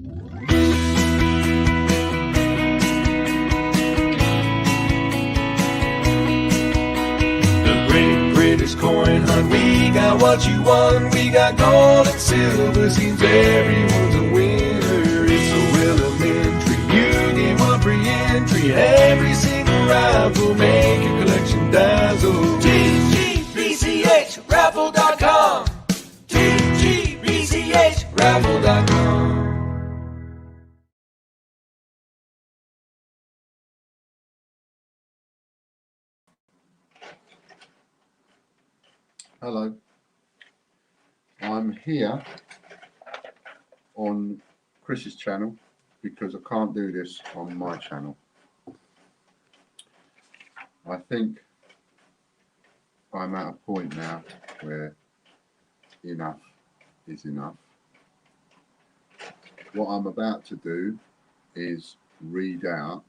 The Great British Coin Hunt, we got what you want. We got gold and silver, seems everyone's a winner. It's so elementary, you get one free entry. Every single raffle, make your collection dazzle. TGBCHraffle.com, TGBCHraffle.com. Hello, I'm here on Chris's channel because I can't do this on my channel. I think I'm at a point now where enough is enough. What I'm about to do is read out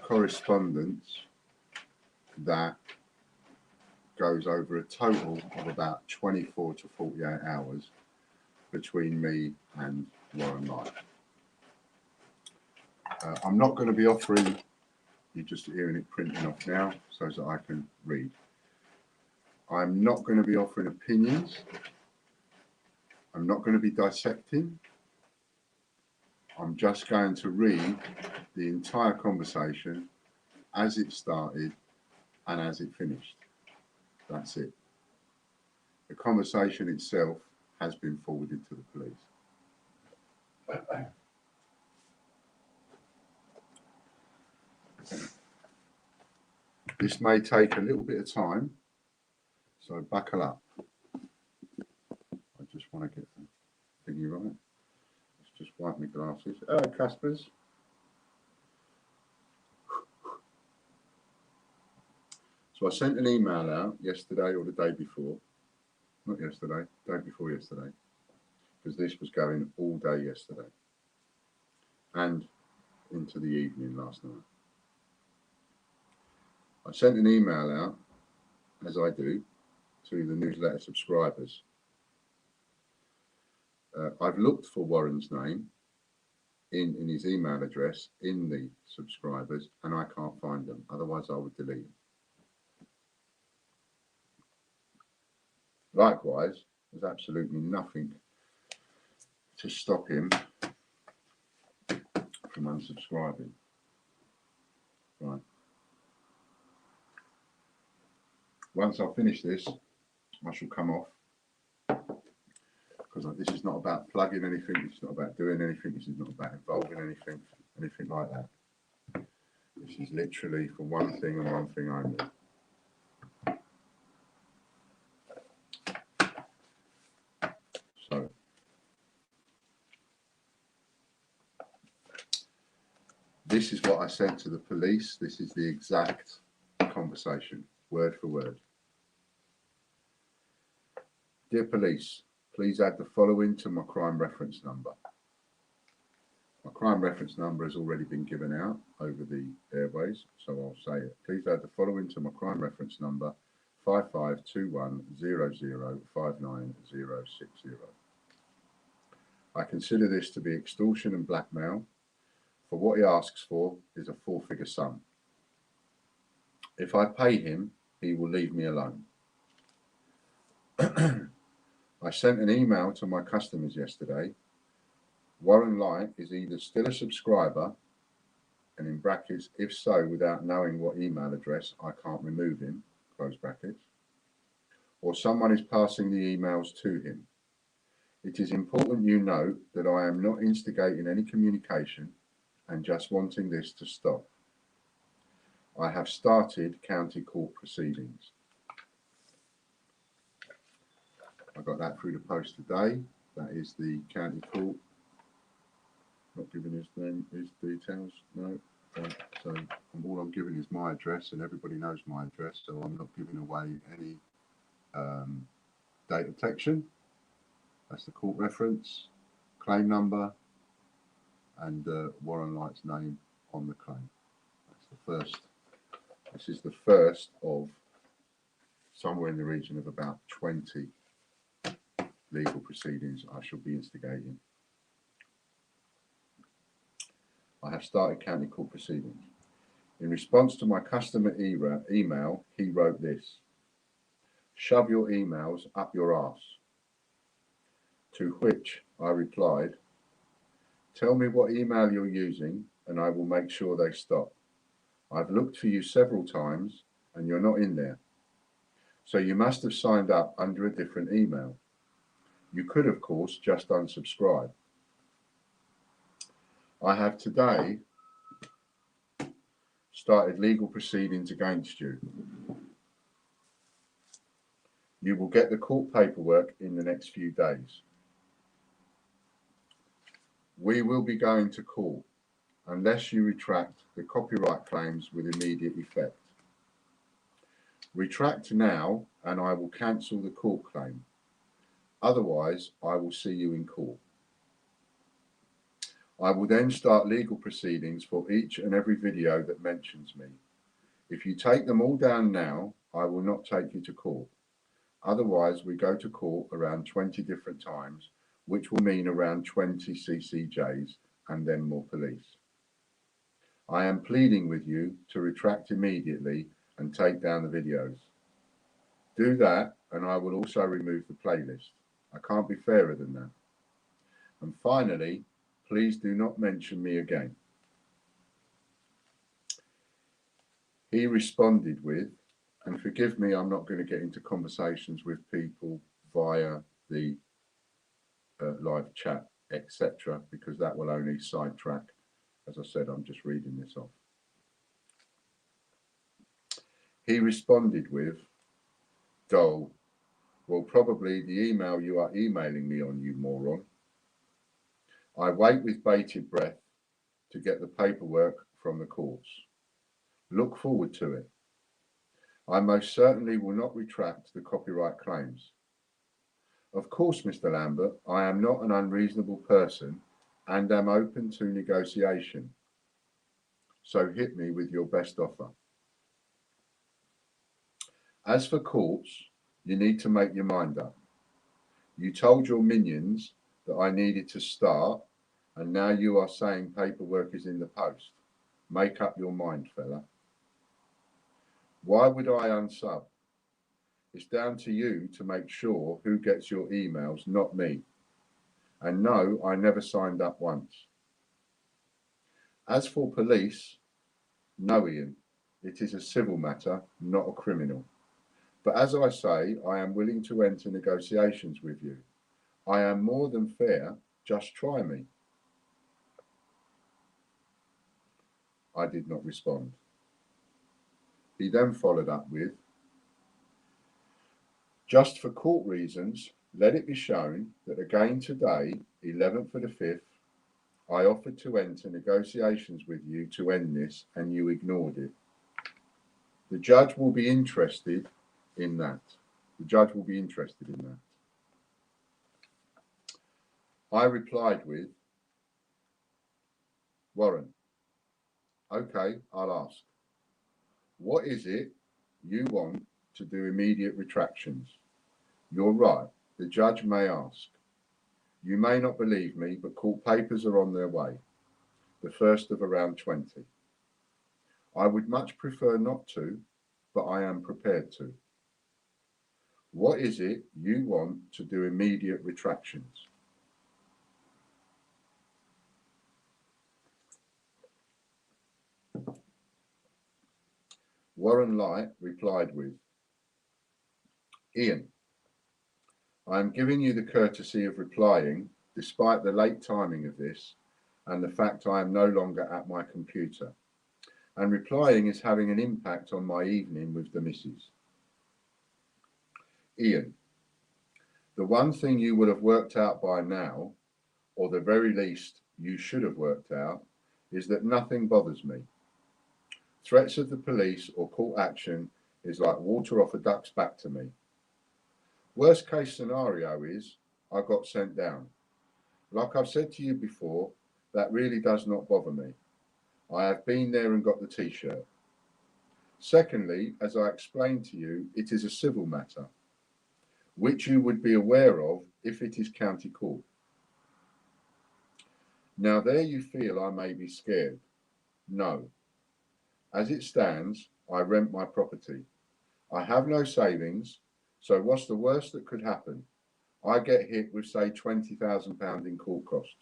correspondence that goes over a total of about 24 to 48 hours between me and ONeal-Black. I'm not going to be offering, you're just hearing it printing off now so that I can read. I'm not going to be offering opinions. I'm not going to be dissecting. I'm just going to read the entire conversation as it started and as it finished. That's it. The conversation itself has been forwarded to the police. This may take a little bit of time, so buckle up. I just want to get the thingy right. Let's just wipe my glasses. Hello, Caspers. So I sent an email out yesterday or the day before, not yesterday, day before yesterday, because this was going all day yesterday and into the evening last night. I sent an email out, as I do, to the newsletter subscribers. I've looked for Warren's name in his email address in the subscribers, and I can't find them. Otherwise, I would delete them. Likewise, there's absolutely nothing to stop him from unsubscribing. Right. Once I finish this, I shall come off, because this is not about plugging anything, it's not about doing anything, this is not about involving anything like that. This is literally for one thing and one thing only. So, this is what I sent to the police. This is the exact conversation, word for word. Dear police, please add the following to my crime reference number. My crime reference number has already been given out over the airways, so I'll say it. Please add the following to my crime reference number, 5521005960. I consider this to be extortion and blackmail, for what he asks for is a four-figure sum. If I pay him, he will leave me alone. I sent an email to my customers yesterday. ONeal-Black is either still a subscriber, and in brackets, if so, without knowing what email address, I can't remove him, close brackets, or someone is passing the emails to him. It is important you note that I am not instigating any communication and just wanting this to stop. I have started county court proceedings. I got that through the post today. That is the county court. Not giving his name, his details. No. So all I'm giving is my address, and everybody knows my address. So I'm not giving away any data protection. That's the court reference, claim number, and ONeal-Black's name on the claim. That's the first. This is the first of somewhere in the region of about 20 legal proceedings I shall be instigating I have started county court proceedings. In response to my customer email, he wrote this: "Shove your emails up your arse." To which I replied, "Tell me what email you're using and I will make sure they stop. I've looked for you several times and you're not in there. So you must have signed up under a different email. You could, of course, just unsubscribe. I have today started legal proceedings against you. You will get the court paperwork in the next few days. We will be going to court unless you retract the copyright claims with immediate effect. Retract now and I will cancel the court claim. Otherwise, I will see you in court. I will then start legal proceedings for each and every video that mentions me. If you take them all down now, I will not take you to court. Otherwise, we go to court around 20 different times, which will mean around 20 CCJs and then more police. I am pleading with you to retract immediately and take down the videos. Do that and I will also remove the playlist. I can't be fairer than that. And finally, please do not mention me again." He responded with, and forgive me, I'm not going to get into conversations with people via the live chat, etc., because that will only sidetrack. As I said, I'm just reading this off. He responded with, "Dole, well, probably the email you are emailing me on, you moron. I wait with bated breath to get the paperwork from the courts. Look forward to it. I most certainly will not retract the copyright claims. Of course, Mr. Lambert, I am not an unreasonable person and am open to negotiation. So hit me with your best offer. As for courts, you need to make your mind up. You told your minions that I needed to start, and now you are saying paperwork is in the post. Make up your mind, fella. Why would I unsub? It's down to you to make sure who gets your emails, not me. And no, I never signed up once. As for police, no, Ian, it is a civil matter, not a criminal. But as I say, I am willing to enter negotiations with you. I am more than fair, just try me." I did not respond. He then followed up with, "Just for court reasons, let it be shown that again today, 11th of the 5th, I offered to enter negotiations with you to end this and you ignored it. The judge will be interested in that. The judge will be interested in that." I replied with, "Warren, okay, I'll ask. What is it you want to do immediate retractions? You're right, the judge may ask. You may not believe me, but court papers are on their way, the first of around 20. I would much prefer not to, but I am prepared to. What is it you want to do immediate retractions?" Warren Light replied with, "Ian, I am giving you the courtesy of replying despite the late timing of this and the fact I am no longer at my computer, and replying is having an impact on my evening with the missus. Ian, the one thing you would have worked out by now, or the very least you should have worked out, is that nothing bothers me. Threats of the police or court action is like water off a duck's back to me. Worst case scenario is I got sent down. Like I've said to you before, that really does not bother me. I have been there and got the t-shirt. Secondly, as I explained to you, it is a civil matter, which you would be aware of if it is county court. Now there you feel I may be scared. No. As it stands, I rent my property. I have no savings, so what's the worst that could happen? I get hit with, say, £20,000 in court costs.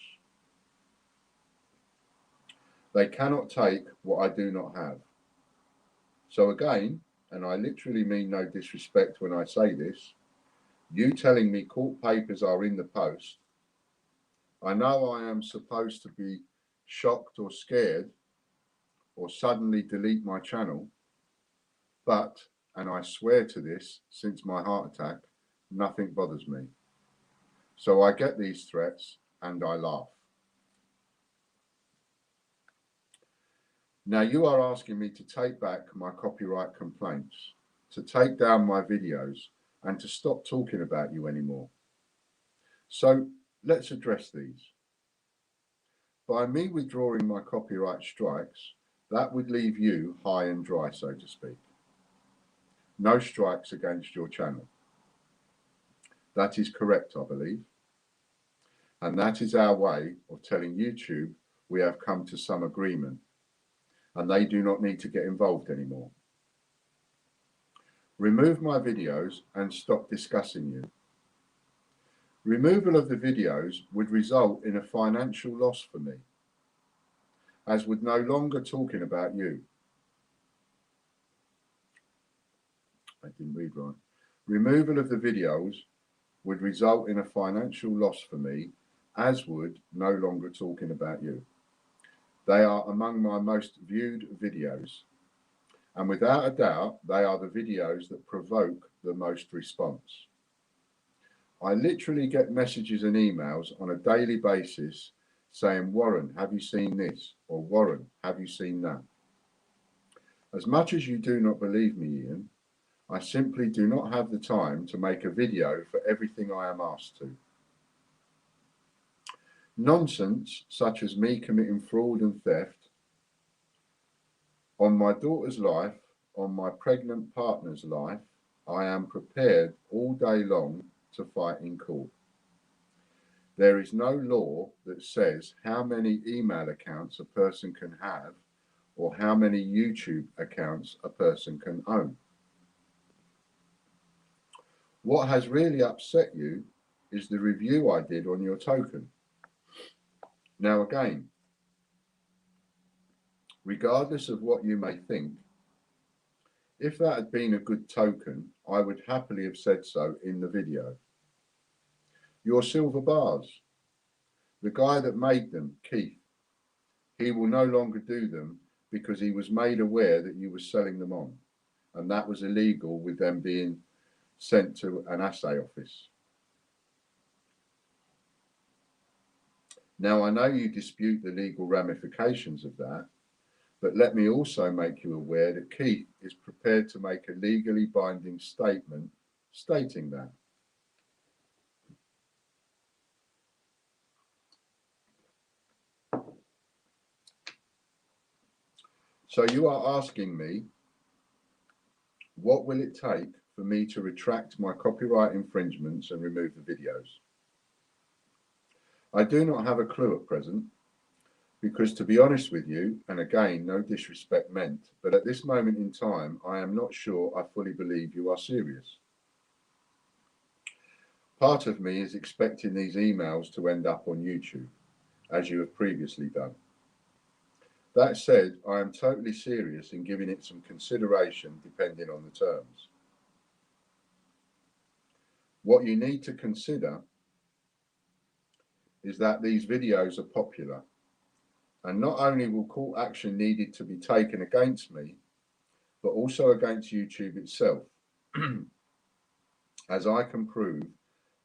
They cannot take what I do not have. So again, and I literally mean no disrespect when I say this, you telling me court papers are in the post, I know I am supposed to be shocked or scared or suddenly delete my channel, but, and I swear to this, since my heart attack, nothing bothers me. So I get these threats and I laugh. Now you are asking me to take back my copyright complaints, to take down my videos, and to stop talking about you anymore. So let's address these. By me withdrawing my copyright strikes, that would leave you high and dry, so to speak. No strikes against your channel. That is correct, I believe. And that is our way of telling YouTube we have come to some agreement and they do not need to get involved anymore. Remove my videos and stop discussing you. Removal of the videos would result in a financial loss for me, as would no longer talking about you. I didn't read right. Removal of the videos would result in a financial loss for me, as would no longer talking about you. They are among my most viewed videos, and without a doubt, they are the videos that provoke the most response. I literally get messages and emails on a daily basis saying, Warren, have you seen this? Or Warren, have you seen that? As much as you do not believe me, Ian, I simply do not have the time to make a video for everything I am asked to. Nonsense, such as me committing fraud and theft, on my daughter's life, on my pregnant partner's life, I am prepared all day long to fight in court. There is no law that says how many email accounts a person can have or how many YouTube accounts a person can own. What has really upset you is the review I did on your token. Now again, regardless of what you may think, if that had been a good token, I would happily have said so in the video. Your silver bars, the guy that made them, Keith, he will no longer do them because he was made aware that you were selling them on, and that was illegal with them being sent to an assay office. Now, I know you dispute the legal ramifications of that, but let me also make you aware that Keith is prepared to make a legally binding statement stating that. So you are asking me, what will it take for me to retract my copyright infringements and remove the videos? I do not have a clue at present, because to be honest with you, and again, no disrespect meant, but at this moment in time, I am not sure I fully believe you are serious. Part of me is expecting these emails to end up on YouTube, as you have previously done. That said, I am totally serious in giving it some consideration depending on the terms. What you need to consider is that these videos are popular, and not only will court action needed to be taken against me, but also against YouTube itself, as I can prove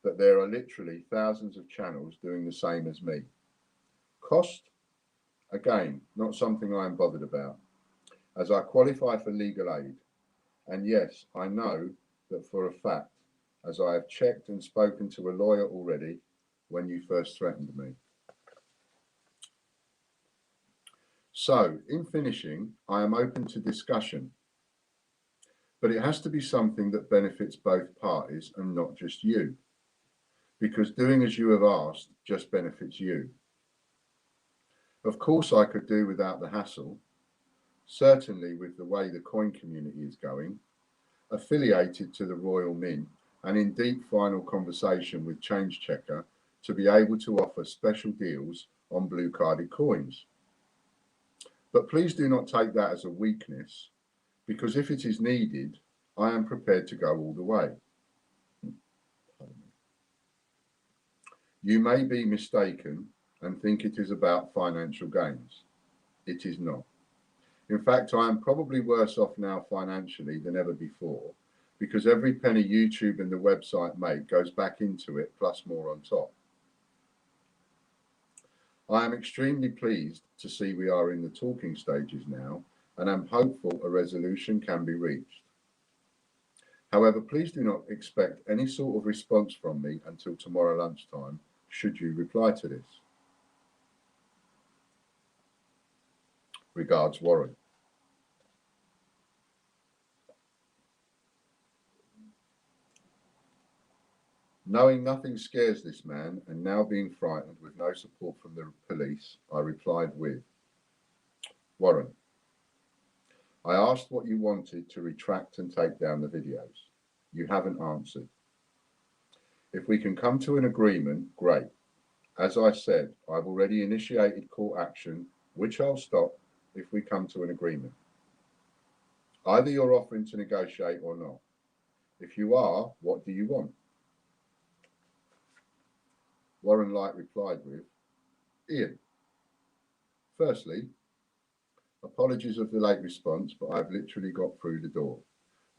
that there are literally thousands of channels doing the same as me. Cost? Again, not something I am bothered about, as I qualify for legal aid. And yes, I know that for a fact, as I have checked and spoken to a lawyer already when you first threatened me. So, in finishing, I am open to discussion, but it has to be something that benefits both parties and not just you, because doing as you have asked just benefits you. Of course, I could do without the hassle. Certainly, with the way the coin community is going, affiliated to the Royal Mint, and in deep final conversation with Change Checker to be able to offer special deals on blue carded coins. But please do not take that as a weakness, because if it is needed, I am prepared to go all the way. You may be mistaken and think it is about financial gains. It is not. In fact, I am probably worse off now financially than ever before, because every penny YouTube and the website make goes back into it, plus more on top. I am extremely pleased to see we are in the talking stages now, and am hopeful a resolution can be reached. However, please do not expect any sort of response from me until tomorrow lunchtime, should you reply to this. Regards, Warren. Knowing nothing scares this man, and now being frightened with no support from the police, I replied with, Warren, I asked what you wanted to retract and take down the videos. You haven't answered. If we can come to an agreement, great. As I said, I've already initiated court action, which I'll stop if we come to an agreement. Either you're offering to negotiate or not. If you are, what do you want? Warren Light replied with, Ian, firstly, apologies of the late response, but I've literally got through the door.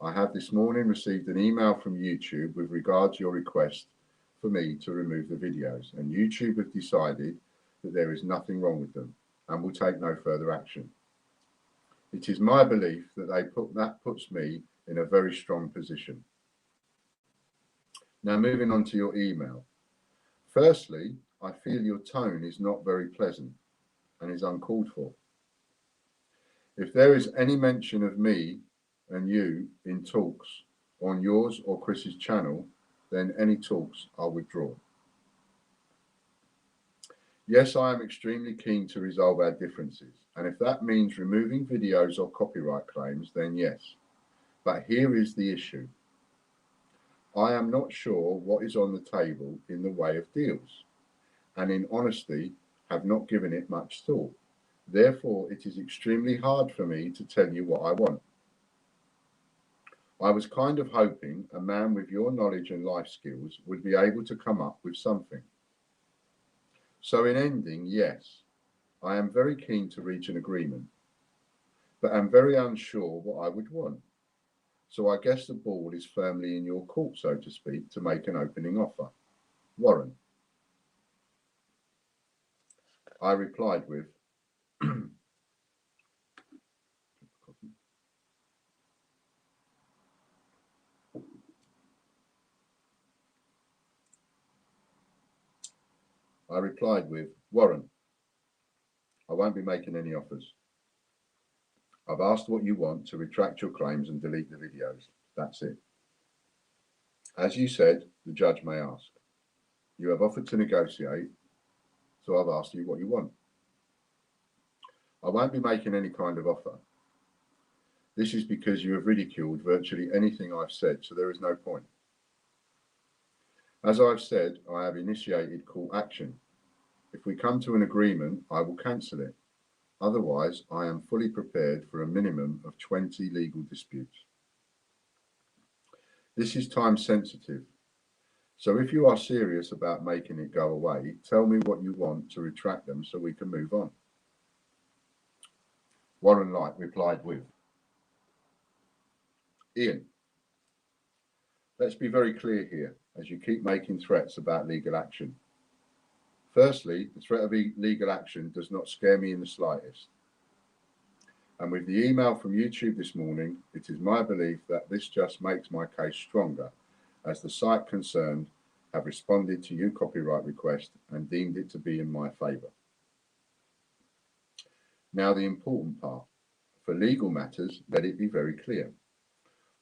I have this morning received an email from YouTube with regard to your request for me to remove the videos, and YouTube have decided that there is nothing wrong with them and will take no further action. It is my belief that that puts me in a very strong position. Now, moving on to your email. Firstly, I feel your tone is not very pleasant and is uncalled for. If there is any mention of me and you in talks on yours or Chris's channel, then any talks are withdrawn. Yes, I am extremely keen to resolve our differences, and if that means removing videos or copyright claims, then yes. But here is the issue. I am not sure what is on the table in the way of deals, and in honesty, have not given it much thought. Therefore, it is extremely hard for me to tell you what I want. I was kind of hoping a man with your knowledge and life skills would be able to come up with something. So in ending, yes, I am very keen to reach an agreement, but am very unsure what I would want. So I guess the ball is firmly in your court, so to speak, to make an opening offer. Warren. I replied with, Warren, I won't be making any offers. I've asked what you want to retract your claims and delete the videos. That's it. As you said, the judge may ask. You have offered to negotiate, so I've asked you what you want. I won't be making any kind of offer. This is because you have ridiculed virtually anything I've said, so there is no point. As I've said, I have initiated court action. If we come to an agreement, I will cancel it. Otherwise, I am fully prepared for a minimum of 20 legal disputes. This is time sensitive. So if you are serious about making it go away, tell me what you want to retract them so we can move on. Warren Light replied with, Ian, let's be very clear here as you keep making threats about legal action. Firstly, the threat of legal action does not scare me in the slightest. And with the email from YouTube this morning, it is my belief that this just makes my case stronger, as the site concerned have responded to your copyright request and deemed it to be in my favour. Now the important part. For legal matters, let it be very clear.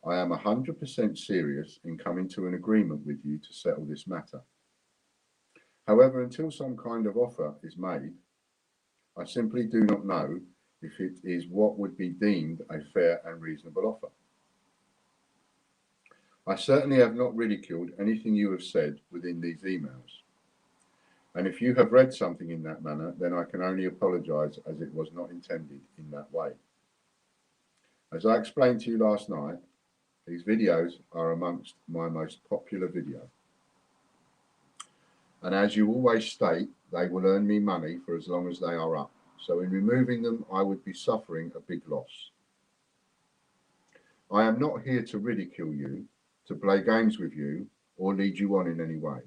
I am 100% serious in coming to an agreement with you to settle this matter. However, until some kind of offer is made, I simply do not know if it is what would be deemed a fair and reasonable offer. I certainly have not ridiculed anything you have said within these emails. And if you have read something in that manner, then I can only apologise, as it was not intended in that way. As I explained to you last night, these videos are amongst my most popular video. And as you always state, they will earn me money for as long as they are up. So in removing them, I would be suffering a big loss. I am not here to ridicule you, to play games with you, or lead you on in any way.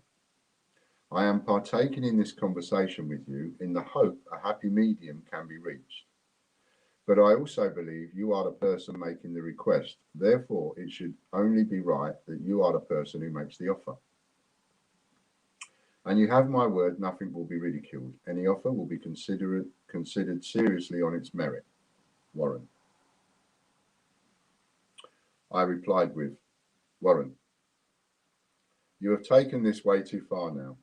I am partaking in this conversation with you in the hope a happy medium can be reached. But I also believe you are the person making the request. Therefore, it should only be right that you are the person who makes the offer. And you have my word, nothing will be ridiculed. Any offer will be considered seriously on its merit. Warren. I replied with, Warren, you have taken this way too far now.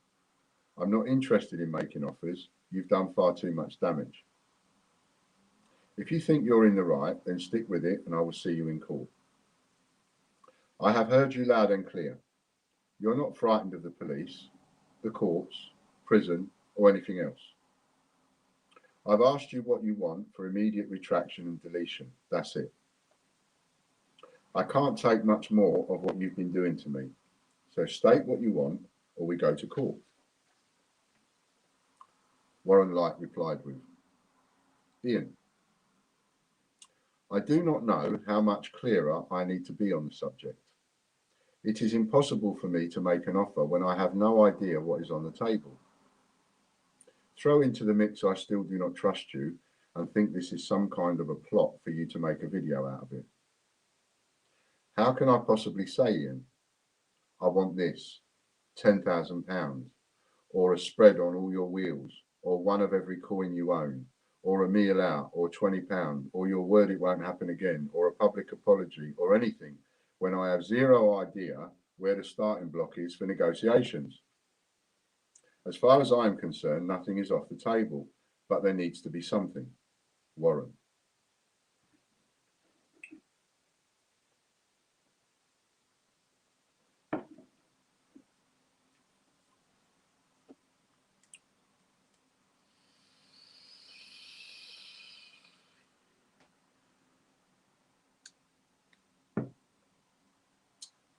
I'm not interested in making offers. You've done far too much damage. If you think you're in the right, then stick with it and I will see you in court. I have heard you loud and clear. You're not frightened of the police, the courts, prison, or anything else. I've asked you what you want for immediate retraction and deletion. That's it. I can't take much more of what you've been doing to me. So state what you want or we go to court. Warren Light replied with, Ian, I do not know how much clearer I need to be on the subject. It is impossible for me to make an offer when I have no idea what is on the table. Throw into the mix I still do not trust you and think this is some kind of a plot for you to make a video out of it. How can I possibly say, Ian, I want this, £10,000, or a spread on all your wheels, or one of every coin you own, or a meal out, or £20, or your word it won't happen again, or a public apology, or anything, when I have zero idea where the starting block is for negotiations? As far as I am concerned, nothing is off the table, but there needs to be something. Warren.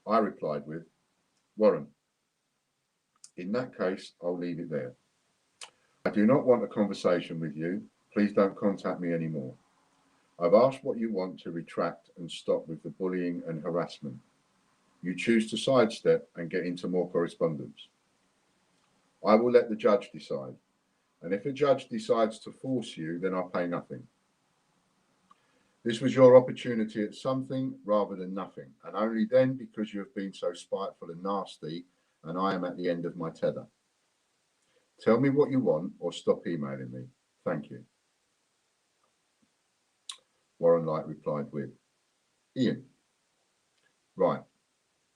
I replied with, Warren, in that case, I'll leave it there. I do not want a conversation with you. Please don't contact me anymore. I've asked what you want to retract and stop with the bullying and harassment. You choose to sidestep and get into more correspondence. I will let the judge decide. And if a judge decides to force you, then I'll pay nothing. This was your opportunity at something rather than nothing, and only then because you have been so spiteful and nasty, and I am at the end of my tether. Tell me what you want or stop emailing me. Thank you. Warren Light replied with, Ian, right,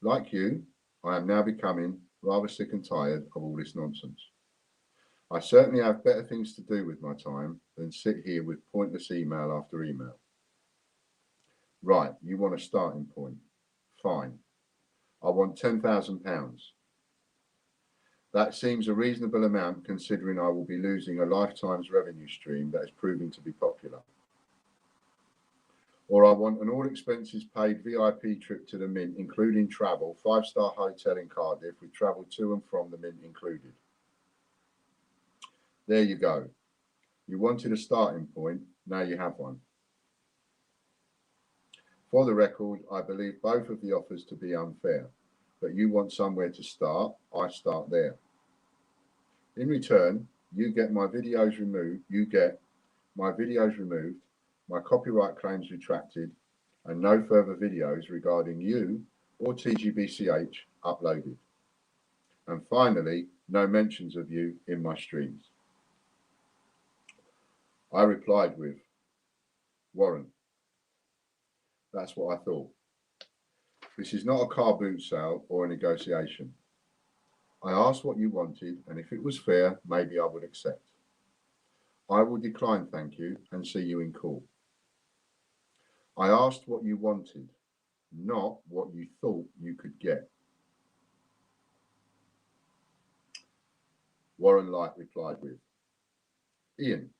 like you, I am now becoming rather sick and tired of all this nonsense. I certainly have better things to do with my time than sit here with pointless email after email. Right, you want a starting point. Fine. I want £10,000. That seems a reasonable amount considering I will be losing a lifetime's revenue stream that is proving to be popular. Or I want an all expenses paid VIP trip to the Mint, including travel, 5-star hotel in Cardiff with travel to and from the Mint included. There you go. You wanted a starting point, now you have one. For the record, I believe both of the offers to be unfair, but you want somewhere to start, I start there. In return, you get my videos removed, my copyright claims retracted, and no further videos regarding you or TGBCH uploaded. And finally, no mentions of you in my streams. I replied with, Warren, that's what I thought. This is not a car boot sale or a negotiation. I asked what you wanted, and if it was fair, maybe I would accept. I will decline thank you and see you in court. I asked what you wanted, not what you thought you could get. Warren Light replied with, Ian,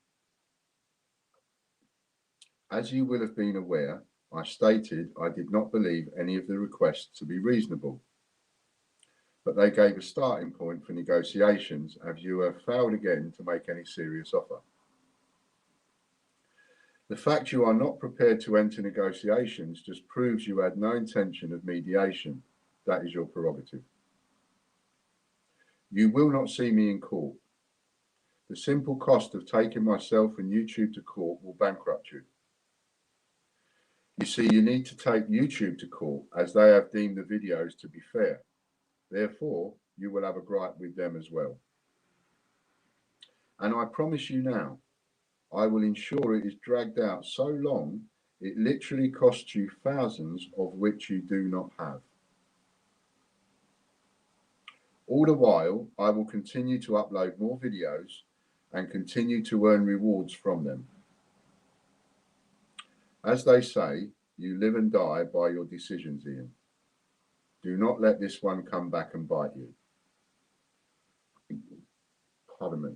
as you will have been aware, I stated I did not believe any of the requests to be reasonable, but they gave a starting point for negotiations as you have failed again to make any serious offer. The fact you are not prepared to enter negotiations just proves you had no intention of mediation. That is your prerogative. You will not see me in court. The simple cost of taking myself and YouTube to court will bankrupt you. You see, you need to take YouTube to court as they have deemed the videos to be fair. Therefore, you will have a gripe with them as well. And I promise you now, I will ensure it is dragged out so long it literally costs you thousands of which you do not have. All the while, I will continue to upload more videos and continue to earn rewards from them. As they say, you live and die by your decisions, Ian. Do not let this one come back and bite you. Pardon me.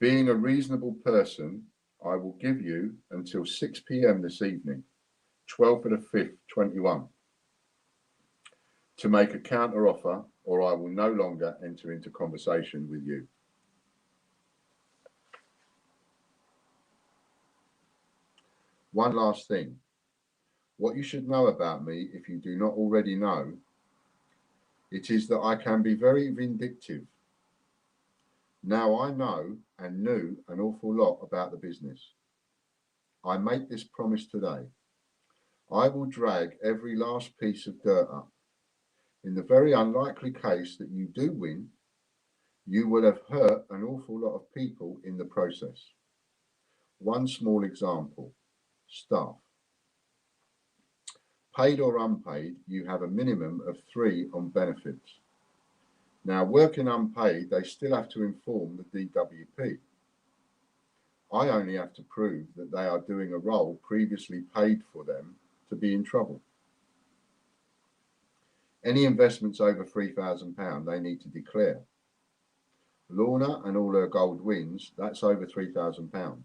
Being a reasonable person, I will give you until 6 p.m. this evening, 12th of the 5th, 21, to make a counter offer, or I will no longer enter into conversation with you. One last thing. What you should know about me, if you do not already know, it is that I can be very vindictive. Now I know and knew an awful lot about the business. I make this promise today. I will drag every last piece of dirt up. In the very unlikely case that you do win, you will have hurt an awful lot of people in the process. One small example, staff. Paid or unpaid, you have a minimum of 3 on benefits. Now, working unpaid, they still have to inform the DWP. I only have to prove that they are doing a role previously paid for them to be in trouble. Any investments over £3,000 they need to declare. Lorna and all her gold wins, that's over £3,000.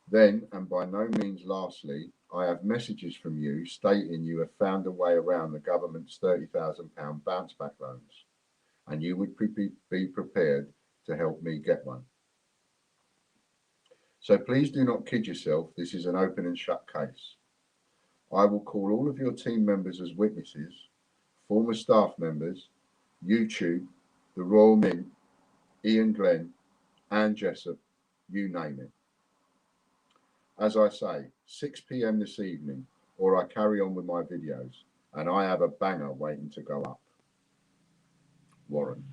Then, and by no means lastly, I have messages from you stating you have found a way around the government's £30,000 bounce back loans, and you would be prepared to help me get one. So please do not kid yourself, this is an open and shut case. I will call all of your team members as witnesses, former staff members, YouTube, the Royal Mint, Ian Glenn, Anne Jessup, you name it. As I say, 6 p.m. this evening, or I carry on with my videos, and I have a banger waiting to go up. Warren.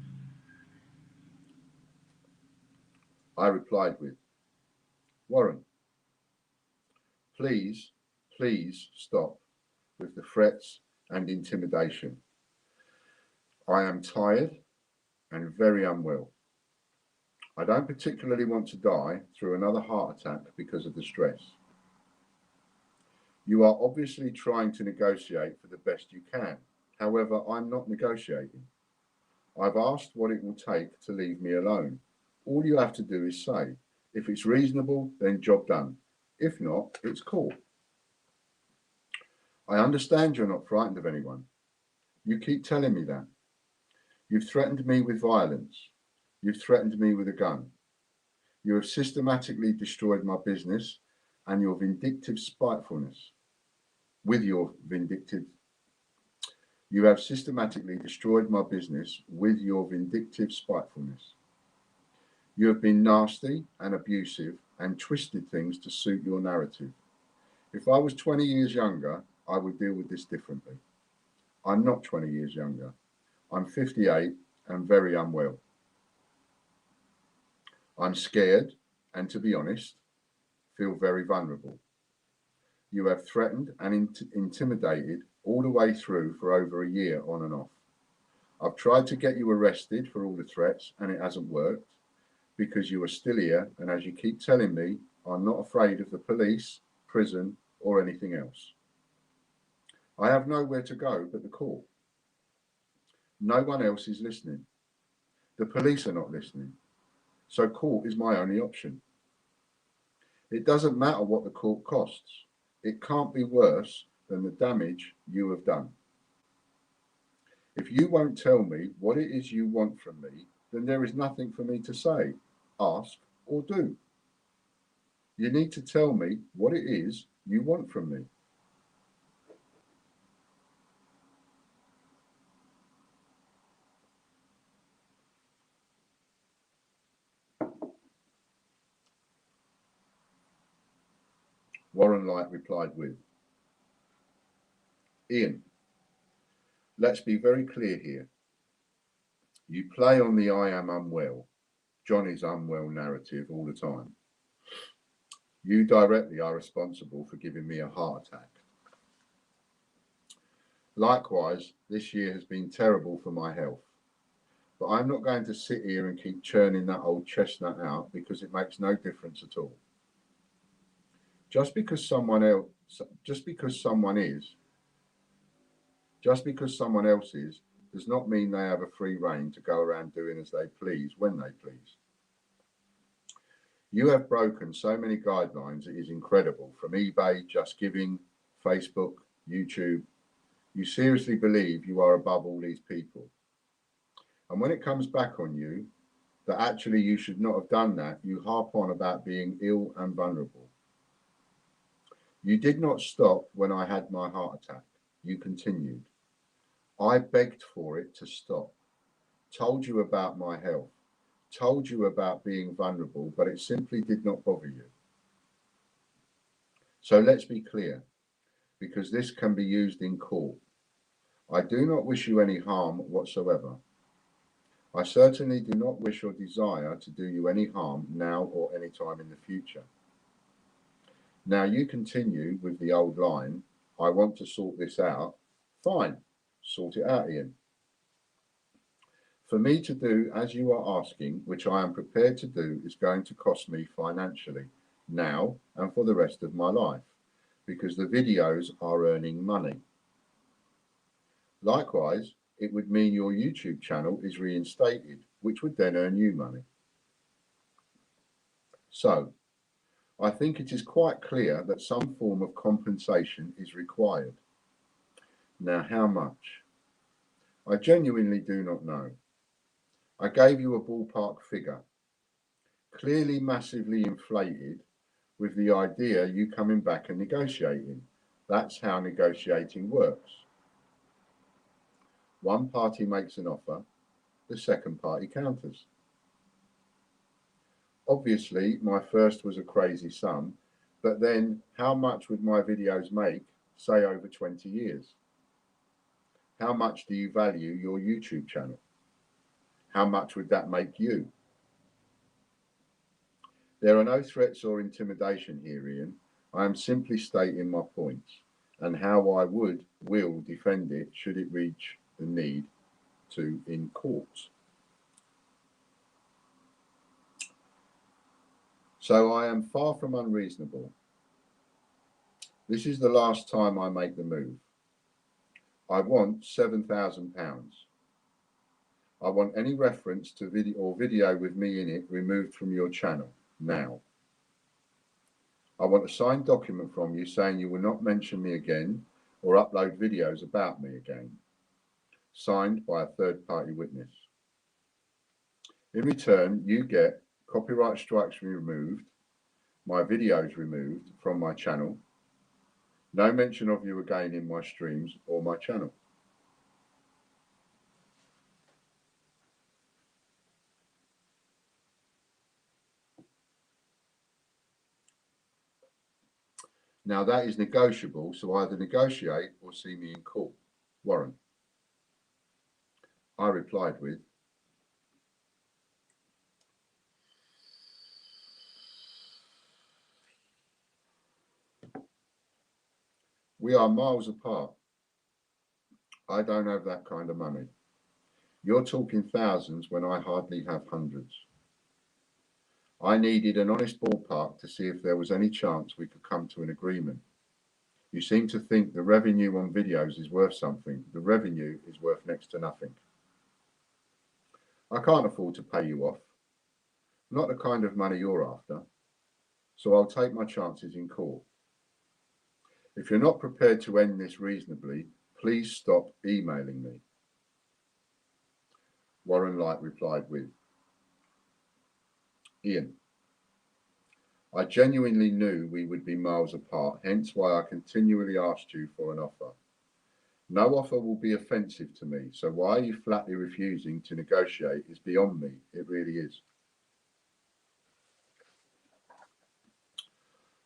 I replied with, Warren, please stop with the threats and intimidation. I am tired and very unwell. I don't particularly want to die through another heart attack because of the stress. You are obviously trying to negotiate for the best you can. However, I'm not negotiating. I've asked what it will take to leave me alone. All you have to do is say, if it's reasonable, then job done. If not, it's cool. I understand you're not frightened of anyone. You keep telling me that. You've threatened me with violence. You've threatened me with a gun. You have systematically destroyed my business and your vindictive spitefulness. You have systematically destroyed my business with your vindictive spitefulness. You have been nasty and abusive and twisted things to suit your narrative. If I was 20 years younger, I would deal with this differently. I'm not 20 years younger. I'm 58 and very unwell. I'm scared and, to be honest, feel very vulnerable. You have threatened and intimidated all the way through for over a year on and off. I've tried to get you arrested for all the threats and it hasn't worked. because you are still here, and as you keep telling me, I'm not afraid of the police, prison, or anything else. I have nowhere to go but the court. No one else is listening. The police are not listening. So court is my only option. It doesn't matter what the court costs. It can't be worse than the damage you have done. If you won't tell me what it is you want from me, then there is nothing for me to say, ask, or do. You need to tell me what it is you want from me. ONeal-Black replied with, Ian, let's be very clear here. You play on the I am unwell, John is unwell narrative all the time. You directly are responsible for giving me a heart attack. Likewise, this year has been terrible for my health. But I'm not going to sit here and keep churning that old chestnut out because it makes no difference at all. Just because someone else is, does not mean they have a free rein to go around doing as they please when they please. You have broken so many guidelines, it is incredible, from eBay, Just Giving, Facebook, YouTube. You seriously believe you are above all these people. And when it comes back on you, that actually you should not have done that, you harp on about being ill and vulnerable. You did not stop when I had my heart attack. You continued. I begged for it to stop, told you about my health, told you about being vulnerable, but it simply did not bother you. So let's be clear, because this can be used in court. I do not wish you any harm whatsoever. I certainly do not wish or desire to do you any harm now or any time in the future. Now you continue with the old line, I want to sort this out. Fine, sort it out, Ian. For me to do as you are asking, which I am prepared to do, is going to cost me financially, now and for the rest of my life, because the videos are earning money. Likewise, it would mean your YouTube channel is reinstated, which would then earn you money. So, I think it is quite clear that some form of compensation is required. Now, how much? I genuinely do not know. I gave you a ballpark figure, clearly massively inflated, with the idea you coming back and negotiating. That's how negotiating works. One party makes an offer, the second party counters. Obviously, my first was a crazy sum, but then how much would my videos make, say, over 20 years? How much do you value your YouTube channel? How much would that make you? There are no threats or intimidation here, Ian. I am simply stating my points and how I will defend it should it reach the need to in court. So I am far from unreasonable. This is the last time I make the move. I want £7,000. I want any reference to video with me in it removed from your channel now. I want a signed document from you saying you will not mention me again or upload videos about me again, signed by a third-party witness. In return, you get copyright strikes removed, my videos removed from my channel, no mention of you again in my streams or my channel. Now that is negotiable, so either negotiate or see me in court. Warren. I replied with, we are miles apart. I don't have that kind of money. You're talking thousands when I hardly have hundreds. I needed an honest ballpark to see if there was any chance we could come to an agreement. You seem to think the revenue on videos is worth something. The revenue is worth next to nothing. I can't afford to pay you off. Not the kind of money you're after. So I'll take my chances in court. If you're not prepared to end this reasonably, please stop emailing me. ONeal-Black replied with, Ian, I genuinely knew we would be miles apart, hence why I continually asked you for an offer. No offer will be offensive to me, so why are you flatly refusing to negotiate is beyond me. It really is.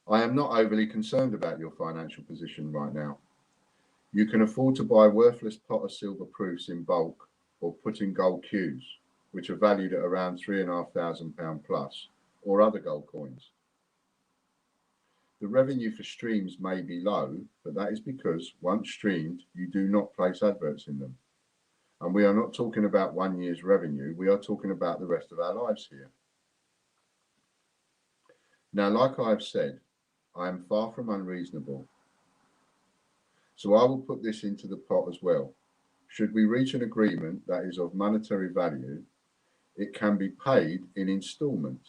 I am not overly concerned about your financial position right now. You can afford to buy a worthless pot of silver proofs in bulk or put in gold cubes, which are valued at around £3,500 plus, or other gold coins. The revenue for streams may be low, but that is because once streamed, you do not place adverts in them. And we are not talking about 1 year's revenue, we are talking about the rest of our lives here. Now, like I have said, I am far from unreasonable. So I will put this into the pot as well. Should we reach an agreement that is of monetary value, it can be paid in instalments.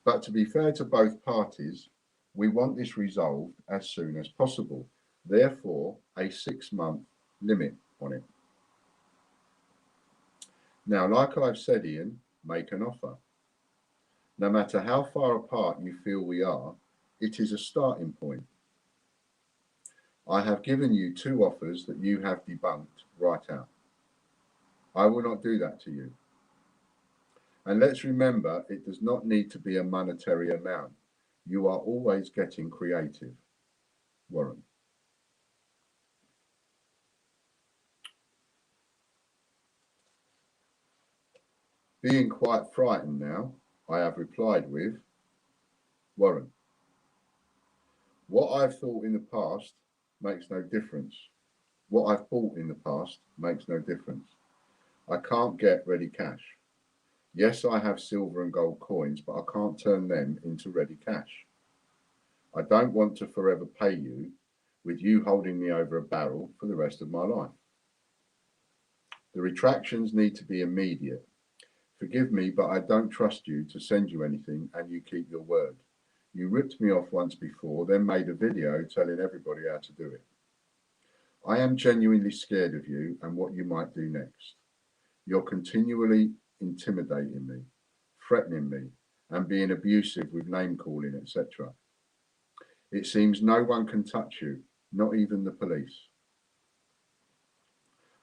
But to be fair to both parties, we want this resolved as soon as possible. Therefore, a 6-month limit on it. Now, like I've said, Ian, make an offer. No matter how far apart you feel we are, it is a starting point. I have given you 2 offers that you have debunked right out. I will not do that to you. And let's remember, it does not need to be a monetary amount. You are always getting creative. Warren. Being quite frightened now, I have replied with, Warren, what I've thought in the past makes no difference. What I've bought in the past makes no difference. I can't get ready cash. Yes, I have silver and gold coins, but I can't turn them into ready cash. I don't want to forever pay you with you holding me over a barrel for the rest of my life. The retractions need to be immediate. Forgive me, but I don't trust you to send you anything and you keep your word. You ripped me off once before, then made a video telling everybody how to do it. I am genuinely scared of you and what you might do next. You're continually intimidating me, threatening me, and being abusive with name calling, etc. It seems no one can touch you, not even the police.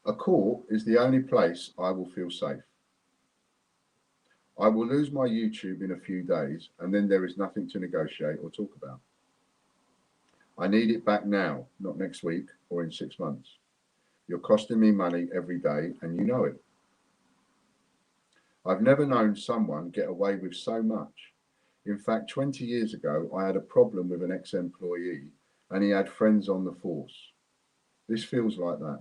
A court is the only place I will feel safe. I will lose my YouTube in a few days, and then there is nothing to negotiate or talk about. I need it back now, not next week or in 6 months. You're costing me money every day, and you know it. I've never known someone get away with so much. In fact, 20 years ago, I had a problem with an ex-employee, and he had friends on the force. This feels like that.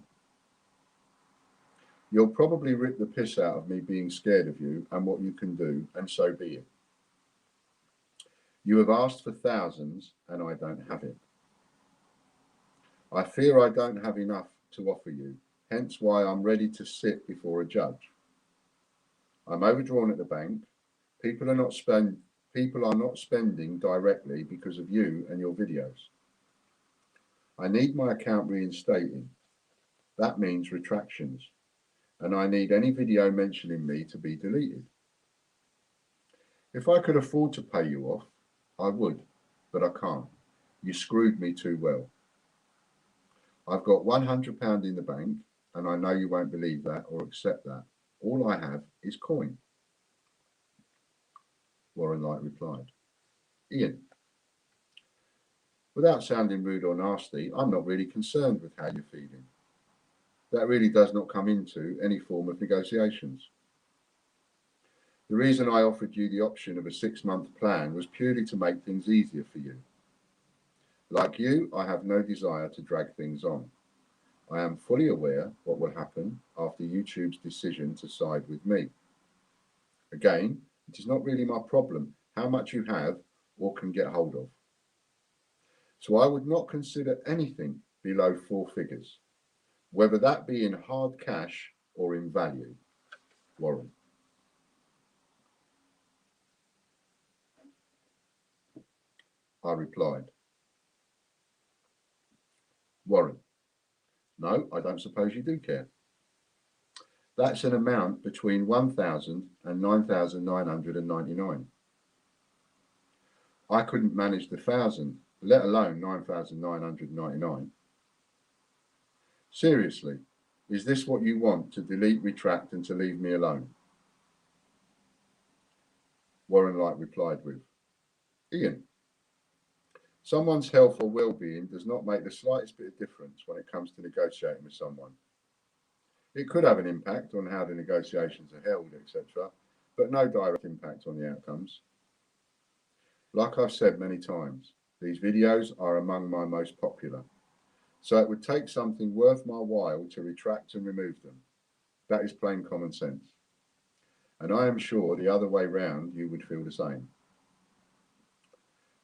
You'll probably rip the piss out of me being scared of you and what you can do, and so be it. You have asked for thousands, and I don't have it. I fear I don't have enough to offer you, hence why I'm ready to sit before a judge. I'm overdrawn at the bank. People are not spending directly because of you and your videos. I need my account reinstating. That means retractions. And I need any video mentioning me to be deleted. If I could afford to pay you off, I would, but I can't. You screwed me too well. I've got £100 in the bank, and I know you won't believe that or accept that. All I have is coin. ONeal-Black replied. Ian, without sounding rude or nasty, I'm not really concerned with how you're feeling. That really does not come into any form of negotiations. The reason I offered you the option of a 6-month plan was purely to make things easier for you. Like you, I have no desire to drag things on. I am fully aware what will happen after YouTube's decision to side with me. Again, It is not really my problem how much you have or can get hold of. So I would not consider anything below 4 figures, whether that be in hard cash or in value. Warren. I replied, Warren, no, I don't suppose you do care. That's an amount between 1,000 and 9,999. I couldn't manage the 1,000, let alone 9,999. Seriously, is this what you want, to delete, retract, and to leave me alone? Warren Light replied with, Ian, someone's health or well-being does not make the slightest bit of difference when it comes to negotiating with someone. It could have an impact on how the negotiations are held, etc., but no direct impact on the outcomes. Like I've said many times, these videos are among my most popular, so it would take something worth my while to retract and remove them. That is plain common sense. And I am sure the other way round you would feel the same.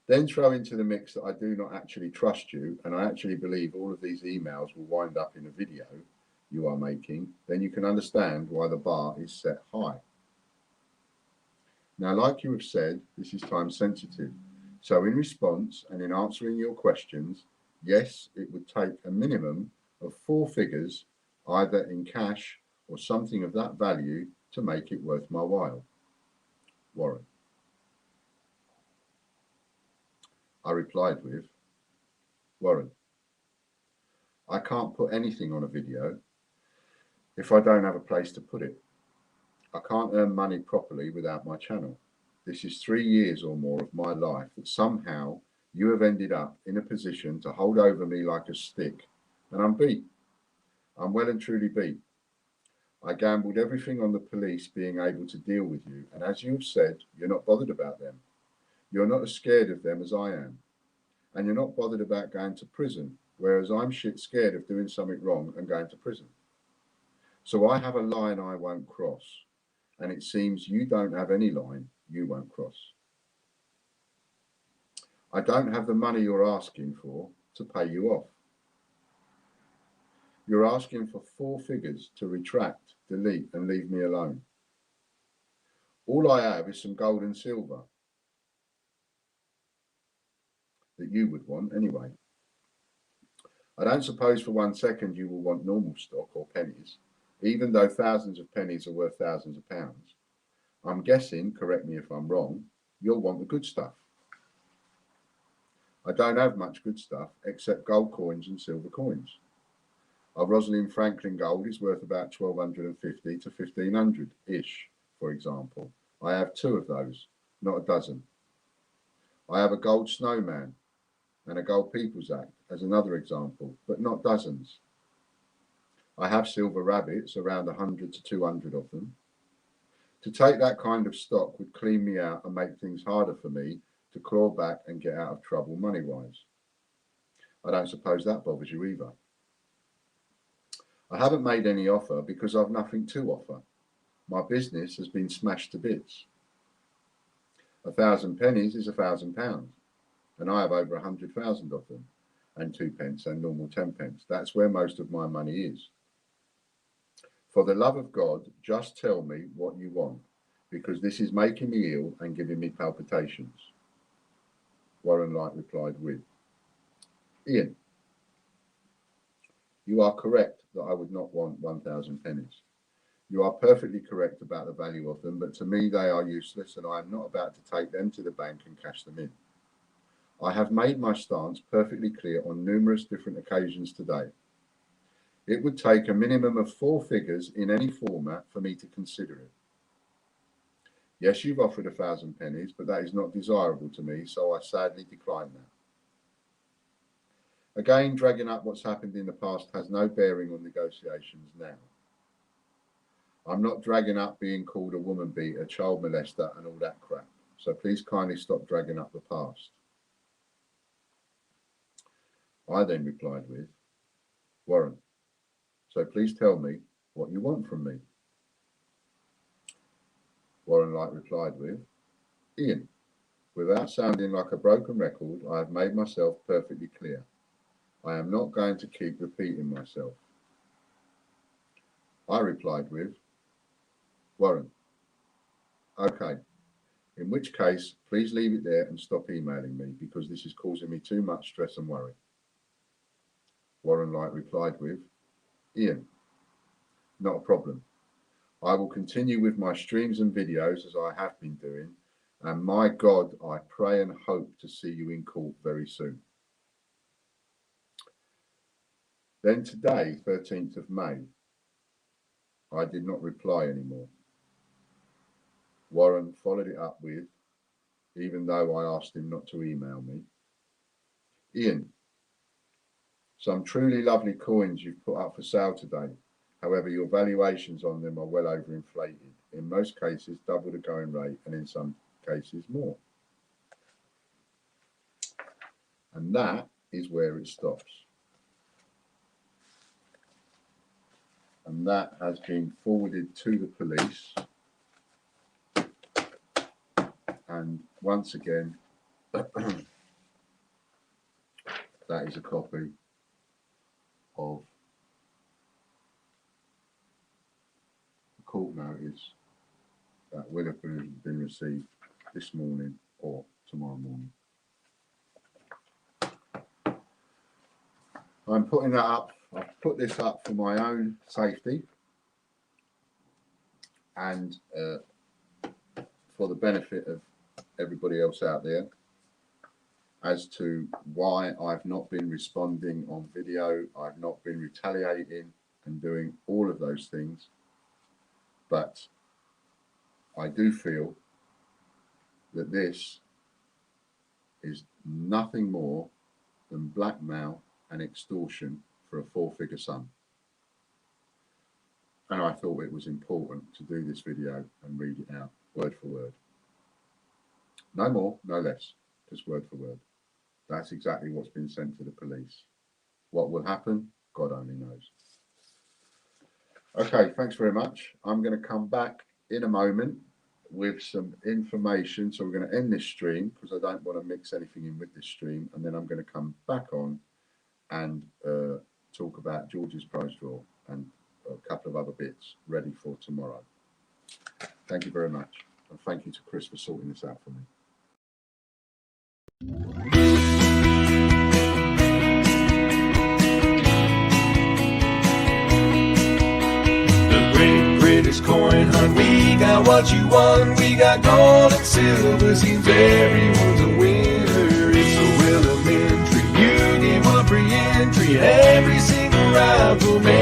Then throw into the mix that I do not actually trust you, and I actually believe all of these emails will wind up in a video you are making, then you can understand why the bar is set high. Now, like you have said, this is time sensitive. So in response and in answering your questions, yes, it would take a minimum of 4 figures, either in cash or something of that value, to make it worth my while. Warren. I replied with, Warren, I can't put anything on a video if I don't have a place to put it. I can't earn money properly without my channel. This is 3 years or more of my life that somehow you have ended up in a position to hold over me like a stick, and I'm beat. I'm well and truly beat. I gambled everything on the police being able to deal with you, and as you have said, you're not bothered about them. You're not as scared of them as I am, and you're not bothered about going to prison, whereas I'm shit scared of doing something wrong and going to prison. So I have a line I won't cross, and it seems you don't have any line you won't cross. I don't have the money you're asking for to pay you off. You're asking for 4 figures to retract, delete, and leave me alone. All I have is some gold and silver that you would want anyway. I don't suppose for 1 second you will want normal stock or pennies, even though thousands of pennies are worth thousands of pounds. I'm guessing, correct me if I'm wrong, you'll want the good stuff. I don't have much good stuff except gold coins and silver coins. A Rosalind Franklin gold is worth about 1,250 to 1,500-ish, for example. I have 2 of those, not a dozen. I have a gold snowman and a gold People's Act as another example, but not dozens. I have silver rabbits, around 100 to 200 of them. To take that kind of stock would clean me out and make things harder for me to claw back and get out of trouble money-wise. I don't suppose that bothers you either. I haven't made any offer because I've nothing to offer. My business has been smashed to bits. 1,000 pennies is 1,000 pounds, and I have over 100,000 of them, and 2 pence and normal 10 pence. That's where most of my money is. For the love of God, just tell me what you want, because this is making me ill and giving me palpitations. Warren Light replied with, Ian, you are correct that I would not want 1,000 pennies. You are perfectly correct about the value of them, but to me they are useless, and I am not about to take them to the bank and cash them in. I have made my stance perfectly clear on numerous different occasions today. It would take a minimum of 4 figures in any format for me to consider it. Yes, you've offered 1,000 pennies, but that is not desirable to me, so I sadly decline that. Again, dragging up what's happened in the past has no bearing on negotiations now. I'm not dragging up being called a woman beater, child molester, and all that crap, so please kindly stop dragging up the past. I then replied with, Warren, so please tell me what you want from me. Warren Light replied with, Ian, without sounding like a broken record, I have made myself perfectly clear. I am not going to keep repeating myself. I replied with, Warren, okay, in which case, please leave it there and stop emailing me because this is causing me too much stress and worry. Warren Light replied with, Ian, not a problem. I will continue with my streams and videos as I have been doing, and my God, I pray and hope to see you in court very soon. Then today, 13th of May, I did not reply anymore. Warren followed it up with, even though I asked him not to email me, Ian, some truly lovely coins you've put up for sale today. However, your valuations on them are well overinflated. In most cases, double the going rate, and in some cases more. And that is where it stops. And that has been forwarded to the police. And once again, that is a copy of the court notice that will have been received this morning or tomorrow morning. I'm putting that up. I've put this up for my own safety and for the benefit of everybody else out there as to why I've not been responding on video. I've not been retaliating and doing all of those things, but I do feel that this is nothing more than blackmail and extortion for a four-figure sum. And I thought it was important to do this video and read it out word for word. No more, no less, just word for word. That's exactly what's been sent to the police. What will happen, God only knows. Okay, thanks very much. I'm going to come back in a moment with some information. So we're going to end this stream because I don't want to mix anything in with this stream. And then I'm going to come back on and talk about George's prize draw and a couple of other bits ready for tomorrow. Thank you very much. And thank you to Chris for sorting this out for me. The great British coin hunt, we got what you want. We got gold and silver, seems everyone's a winner. It's so elementary, you get one free entry. Every single ride will make